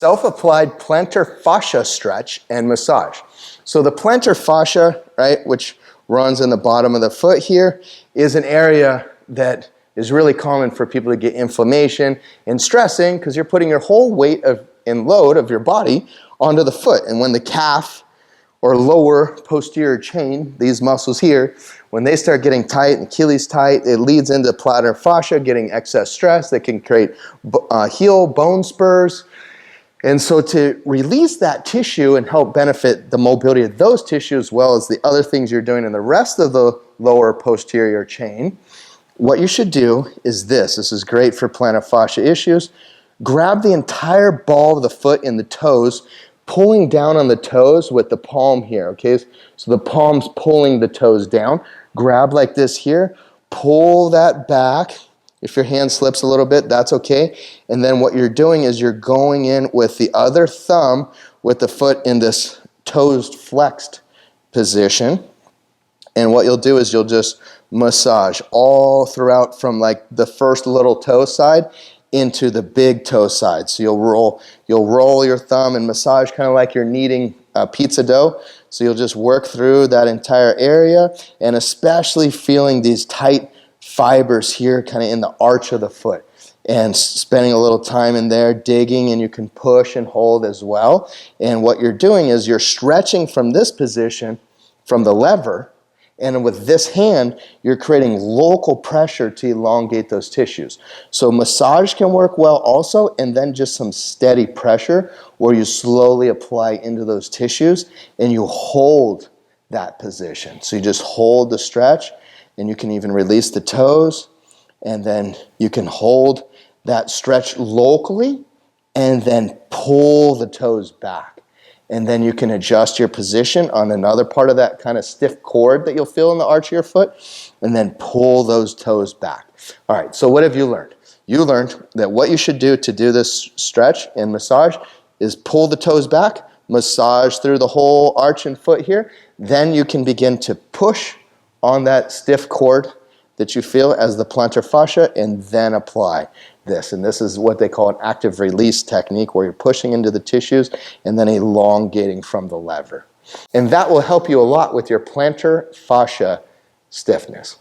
Self-applied plantar fascia stretch and massage. So the plantar fascia, right, which runs in the bottom of the foot here, is an area that is really common for people to get inflammation and stressing because you're putting your whole weight and load of your body onto the foot. And when the calf or lower posterior chain, these muscles here, when they start getting tight and Achilles tight, it leads into plantar fascia getting excess stress that can create heel bone spurs. And so to release that tissue and help benefit the mobility of those tissues as well as the other things you're doing in the rest of the lower posterior chain, what you should do is this. This is great for plantar fascia issues. Grab the entire ball of the foot in the toes, pulling down on the toes with the palm here, okay? So the palm's pulling the toes down. Grab like this here, pull that back. If your hand slips a little bit, that's okay. And then what you're doing is you're going in with the other thumb with the foot in this toes flexed position. And what you'll do is you'll just massage all throughout from like the first little toe side into the big toe side. So you'll roll your thumb and massage kind of like you're kneading pizza dough. So you'll just work through that entire area and especially feeling these tight fibers here kind of in the arch of the foot and spending a little time in there digging, and you can push and hold as well. And what you're doing is you're stretching from this position from the lever, and with this hand you're creating local pressure to elongate those tissues. So massage can work well also, and then just some steady pressure where you slowly apply into those tissues and you hold that position. So you just hold the stretch. And you can even release the toes, and then you can hold that stretch locally and then pull the toes back. And then you can adjust your position on another part of that kind of stiff cord that you'll feel in the arch of your foot, and then pull those toes back. All right, so what have you learned? You learned that what you should do to do this stretch and massage is pull the toes back, massage through the whole arch and foot here. Then you can begin to push on that stiff cord that you feel as the plantar fascia, and then apply this. And this is what they call an active release technique, where you're pushing into the tissues and then elongating from the lever. And that will help you a lot with your plantar fascia stiffness.